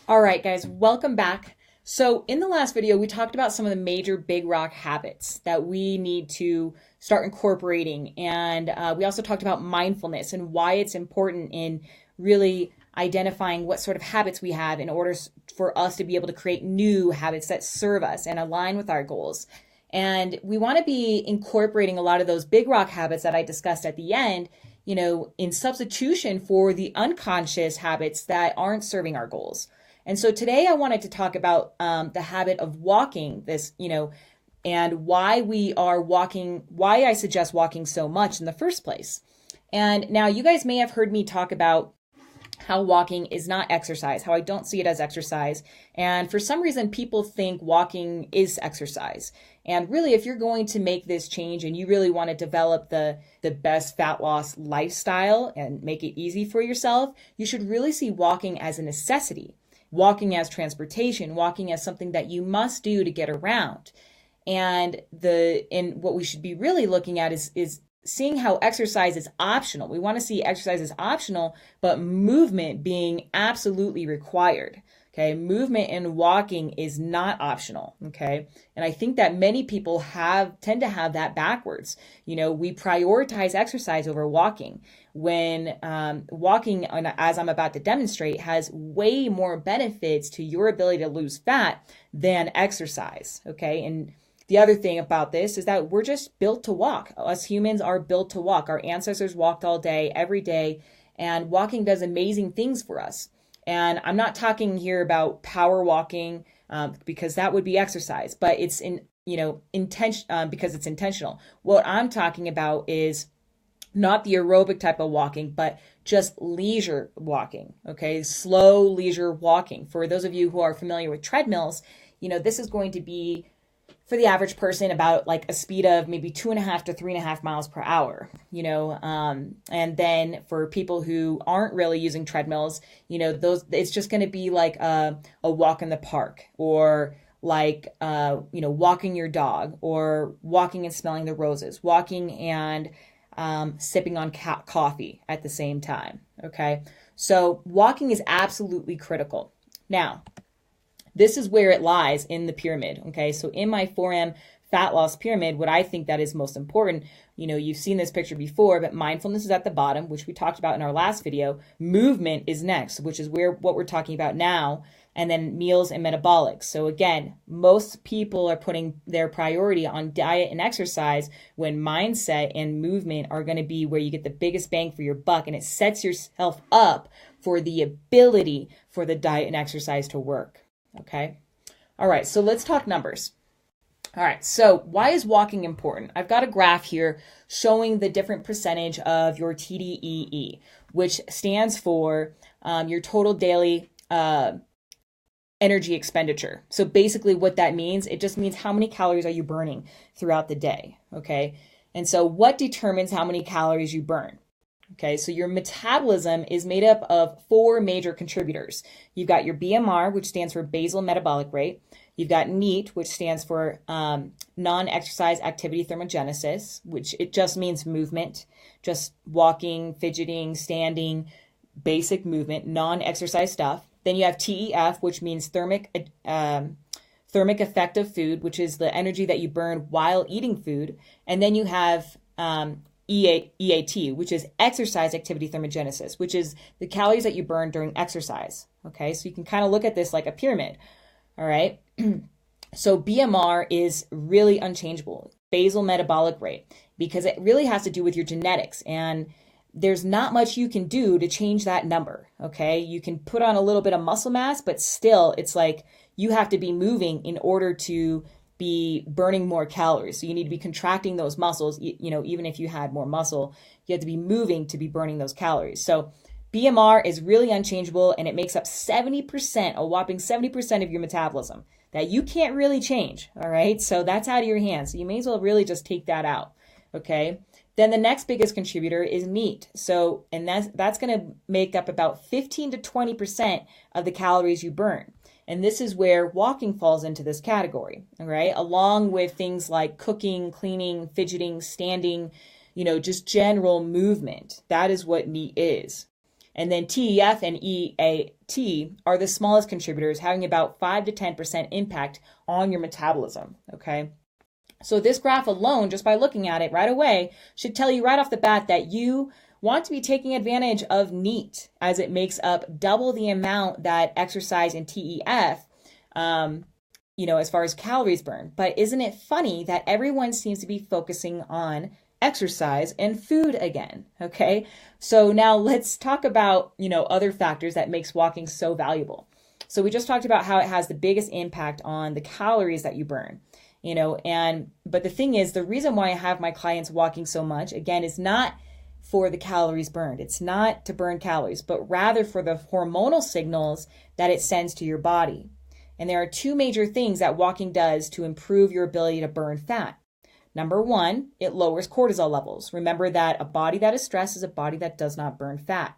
All right, guys, welcome back. So in the last video, we talked about some of the major big rock habits that we need to start incorporating. And we also talked about mindfulness and why it's important in really identifying what sort of habits we have in order for us to be able to create new habits that serve us and align with our goals. And we want to be incorporating a lot of those big rock habits that I discussed at the end, in substitution for the unconscious habits that aren't serving our goals. And so today I wanted to talk about the habit of walking and why we are walking, why I suggest walking so much in the first place. And now you guys may have heard me talk about how walking is not exercise, how I don't see it as exercise. And for some reason, people think walking is exercise. And really, if you're going to make this change and you really want to develop the best fat loss lifestyle and make it easy for yourself, you should really see walking as a necessity, walking as transportation, walking as something that you must do to get around. And what we should be really looking at is seeing how exercise is optional. We want to see exercise as optional, but movement being absolutely required. Okay, movement and walking is not optional. Okay, and I think that many people tend to have that backwards. We prioritize exercise over walking when walking, as I'm about to demonstrate, has way more benefits to your ability to lose fat than exercise. Okay, and the other thing about this is that we're just built to walk. Us humans are built to walk. Our ancestors walked all day, every day, and walking does amazing things for us. And I'm not talking here about power walking because that would be exercise, but it's because it's intentional. What I'm talking about is not the aerobic type of walking, but just leisure walking. Okay, slow leisure walking. For those of you who are familiar with treadmills, this is going to be, for the average person, about like a speed of maybe 2.5 to 3.5 miles per hour, and then for people who aren't really using treadmills, it's just going to be like a walk in the park, or like, walking your dog, or walking and smelling the roses, walking and sipping on coffee at the same time. Okay. So walking is absolutely critical. Now, this is where it lies in the pyramid. Okay, so in my 4M fat loss pyramid, what I think that is most important, you've seen this picture before, but mindfulness is at the bottom, which we talked about in our last video. Movement is next, which is what we're talking about now, and then meals and metabolics. So again, most people are putting their priority on diet and exercise when mindset and movement are going to be where you get the biggest bang for your buck, and it sets yourself up for the ability for the diet and exercise to work. Okay. All right. So let's talk numbers. All right. So why is walking important? I've got a graph here showing the different percentage of your TDEE, which stands for your total daily energy expenditure. So basically what that means, it just means how many calories are you burning throughout the day. Okay. And so what determines how many calories you burn? Okay, so your metabolism is made up of 4 major contributors. You've got your BMR, which stands for basal metabolic rate. You've got NEAT, which stands for non-exercise activity thermogenesis, which it just means movement, just walking, fidgeting, standing, basic movement, non-exercise stuff. Then you have TEF, which means thermic effect of food, which is the energy that you burn while eating food. And then you have EAT, which is exercise activity thermogenesis, which is the calories that you burn during exercise. Okay, so you can kind of look at this like a pyramid. All right, so BMR is really unchangeable, basal metabolic rate, because it really has to do with your genetics, and there's not much you can do to change that number. Okay, you can put on a little bit of muscle mass, but still it's like you have to be moving in order to be burning more calories. So you need to be contracting those muscles, even if you had more muscle, you have to be moving to be burning those calories. So BMR is really unchangeable, and it makes up 70%, a whopping 70% of your metabolism that you can't really change. All right. So that's out of your hands. So you may as well really just take that out. Okay. Then the next biggest contributor is NEAT. So, and that's going to make up about 15 to 20% of the calories you burn. And this is where walking falls into this category, all right? Along with things like cooking, cleaning, fidgeting, standing, just general movement. That is what NEAT is. And then TEF and EAT are the smallest contributors, having about 5 to 10% impact on your metabolism, okay? So this graph alone, just by looking at it right away, should tell you right off the bat that you want to be taking advantage of NEAT, as it makes up double the amount that exercise and TEF, as far as calories burned. But isn't it funny that everyone seems to be focusing on exercise and food again? Okay, so now let's talk about other factors that makes walking so valuable. So we just talked about how it has the biggest impact on the calories that you burn, but the thing is, the reason why I have my clients walking so much, again, is not for the calories burned. It's not to burn calories, but rather for the hormonal signals that it sends to your body. And there are two major things that walking does to improve your ability to burn fat. Number one, it lowers cortisol levels. Remember that a body that is stressed is a body that does not burn fat.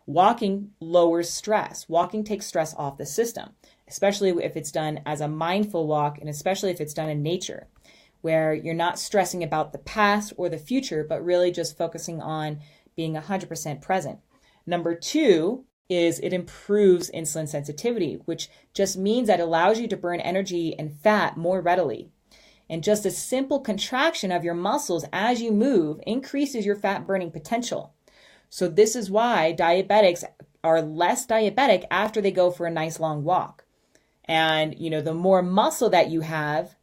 Walking lowers stress. Walking takes stress off the system, especially if it's done as a mindful walk, and especially if it's done in nature, where you're not stressing about the past or the future, but really just focusing on being 100% present. Number two is it improves insulin sensitivity, which just means that it allows you to burn energy and fat more readily. And just a simple contraction of your muscles as you move increases your fat burning potential. So this is why diabetics are less diabetic after they go for a nice long walk. And, the more muscle that you have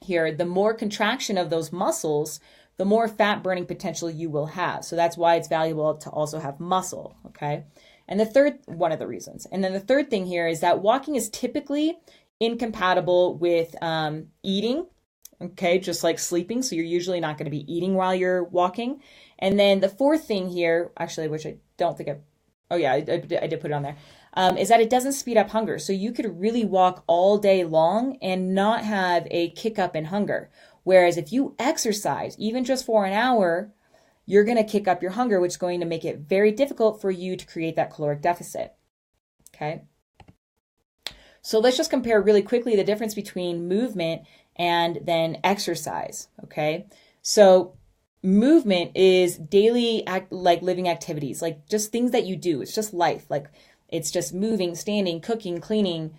here, the more contraction of those muscles, the more fat burning potential you will have. So that's why it's valuable to also have muscle, okay? And one of the reasons. And then the third thing here is that walking is typically incompatible with eating, okay, just like sleeping. So you're usually not going to be eating while you're walking. And then the fourth thing here, actually, which I don't think I did put it on there, is that it doesn't speed up hunger. So you could really walk all day long and not have a kick up in hunger. Whereas if you exercise, even just for an hour, you're going to kick up your hunger, which is going to make it very difficult for you to create that caloric deficit. Okay. So let's just compare really quickly the difference between movement and then exercise. Okay. So movement is daily living activities, like just things that you do. It's just life. Like it's just moving, standing, cooking, cleaning,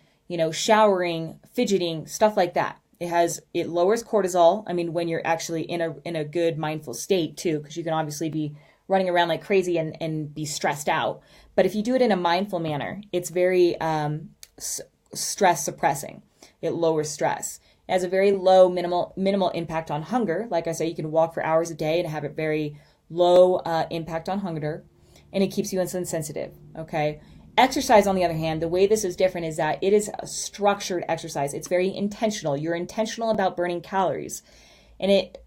showering, fidgeting, stuff like that. It lowers cortisol. I mean, when you're actually in a good mindful state too, because you can obviously be running around like crazy and be stressed out. But if you do it in a mindful manner, it's very stress suppressing. It lowers stress. It has a very low minimal impact on hunger. Like I say, you can walk for hours a day and have a very low impact on hunger, and it keeps you insulin sensitive. Okay. Exercise, on the other hand, the way this is different is that it is a structured exercise. It's very intentional. You're intentional about burning calories. And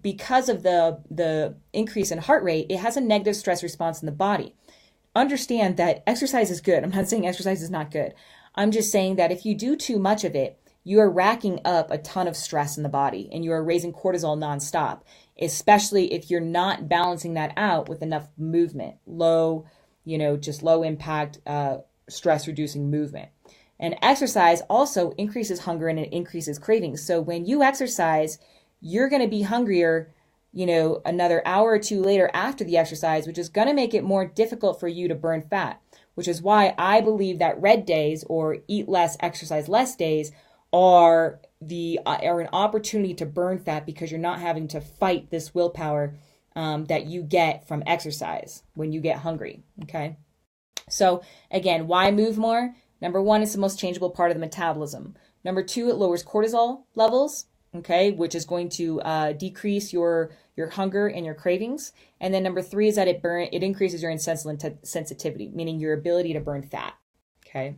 because of the increase in heart rate, it has a negative stress response in the body. Understand that exercise is good. I'm not saying exercise is not good. I'm just saying that if you do too much of it, you are racking up a ton of stress in the body and you are raising cortisol nonstop, especially if you're not balancing that out with enough movement, just low impact, stress reducing movement. And exercise also increases hunger and it increases cravings. So when you exercise, you're going to be hungrier, another hour or two later after the exercise, which is going to make it more difficult for you to burn fat, which is why I believe that red days or eat less, exercise less days are an opportunity to burn fat, because you're not having to fight this willpower that you get from exercise when you get hungry. Okay. So again, why move more? Number one, it's the most changeable part of the metabolism. Number two, it lowers cortisol levels, okay, which is going to decrease your hunger and your cravings. And then number three is that it increases your insulin sensitivity, meaning your ability to burn fat. Okay.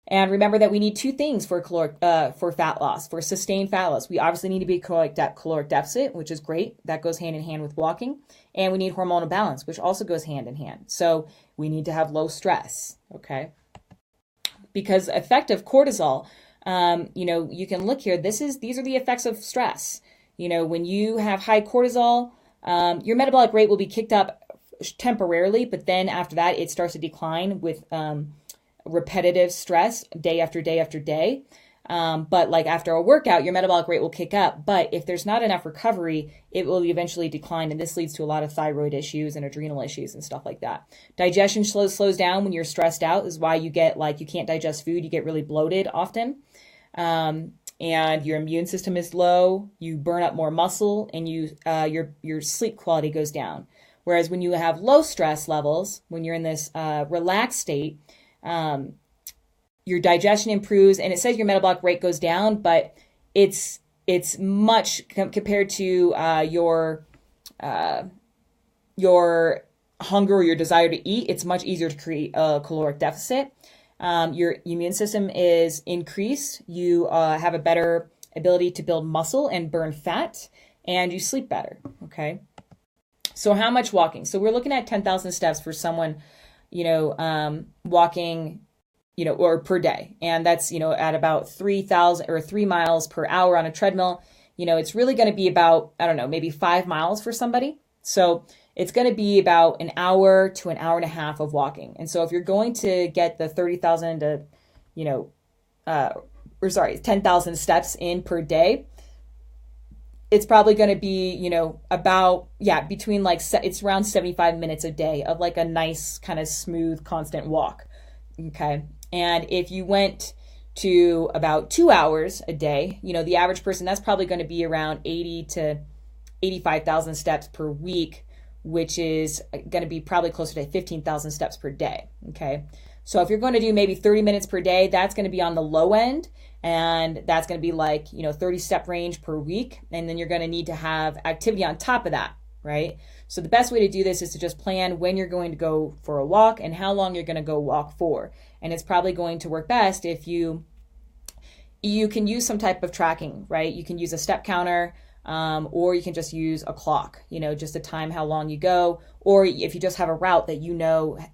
And remember that we need two things for fat loss, for sustained fat loss. We obviously need to be caloric deficit, which is great. That goes hand in hand with walking. And we need hormonal balance, which also goes hand in hand. So we need to have low stress, okay? Because effective cortisol, you can look here. These are the effects of stress. When you have high cortisol, your metabolic rate will be kicked up temporarily, but then after that, it starts to decline with repetitive stress day after day after day. But like after a workout, your metabolic rate will kick up. But if there's not enough recovery, it will eventually decline. And this leads to a lot of thyroid issues and adrenal issues and stuff like that. Digestion slows down when you're stressed out. This is why you get like, you can't digest food. You get really bloated often. And your immune system is low. You burn up more muscle, and your sleep quality goes down. Whereas when you have low stress levels, when you're in this relaxed state, your digestion improves, and it says your metabolic rate goes down, but it's much compared to your hunger or your desire to eat. It's much easier to create a caloric deficit. Your immune system is increased. You have a better ability to build muscle and burn fat, and you sleep better. Okay. So how much walking? So we're looking at 10,000 steps for someone, walking, or per day. And that's, at about 3,000 or 3 miles per hour on a treadmill. It's really going to be about, I don't know, maybe 5 miles for somebody. So it's going to be about an hour to an hour and a half of walking. And so if you're going to get the 30,000 to, 10,000 steps in per day, it's probably going to be, about, between it's around 75 minutes a day of like a nice kind of smooth, constant walk. Okay. And if you went to about 2 hours a day, the average person, that's probably going to be around 80 to 85,000 steps per week, which is going to be probably closer to 15,000 steps per day. Okay. So if you're going to do maybe 30 minutes per day, that's going to be on the low end. And that's going to be like, 30 step range per week. And then you're going to need to have activity on top of that, right? So the best way to do this is to just plan when you're going to go for a walk and how long you're going to go walk for. And it's probably going to work best if you can use some type of tracking, right? You can use a step counter, or you can just use a clock, just to time how long you go. Or if you just have a route that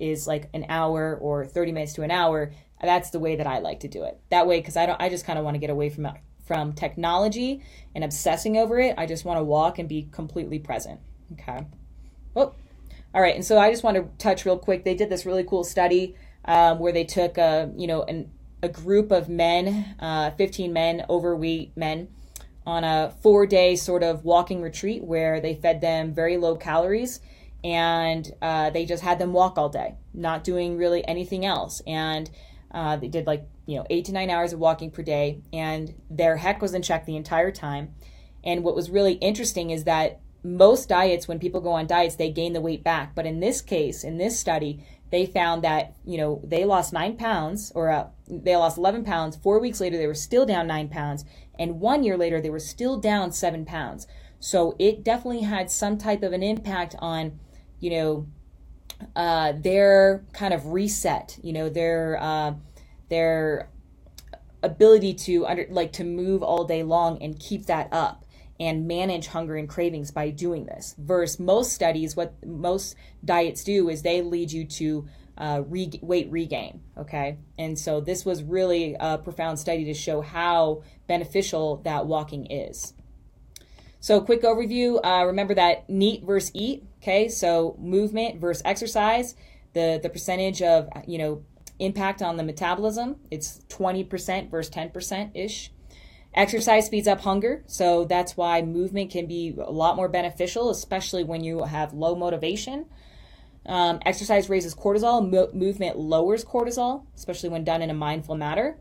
is like an hour or 30 minutes to an hour, that's the way that I like to do it. That way, because I just kind of want to get away from technology and obsessing over it. I just want to walk and be completely present. Okay. Oh, all right. And so I just want to touch real quick. They did this really cool study where they took a group of men, 15 men, overweight men, on a 4-day sort of walking retreat where they fed them very low calories, and they just had them walk all day, not doing really anything else. And they did 8 to 9 hours of walking per day, and their heck was in check the entire time. And what was really interesting is that most diets, when people go on diets, they gain the weight back. But in this case, in this study, they found that, they lost 9 pounds, or they lost 11 pounds. 4 weeks later, they were still down 9 pounds. And 1 year later, they were still down 7 pounds. So it definitely had some type of an impact on, their kind of reset, their ability to move all day long and keep that up and manage hunger and cravings by doing this. Versus most studies, what most diets do is they lead you to weight regain. Okay. And so this was really a profound study to show how beneficial that walking is. So quick overview, remember that NEAT versus EAT. Okay. So movement versus exercise, the percentage of, impact on the metabolism, it's 20% versus 10% ish. Exercise speeds up hunger, so that's why movement can be a lot more beneficial, especially when you have low motivation. Exercise raises cortisol, movement lowers cortisol, especially when done in a mindful manner.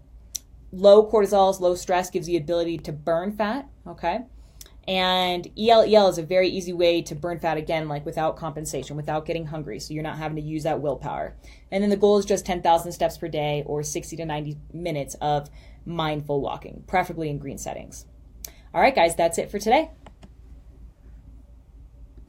Low cortisol, low stress gives you the ability to burn fat, okay? And ELEL is a very easy way to burn fat, again, like without compensation, without getting hungry, so you're not having to use that willpower. And then the goal is just 10,000 steps per day or 60 to 90 minutes of mindful walking, preferably in green settings. All right, guys, that's it for today.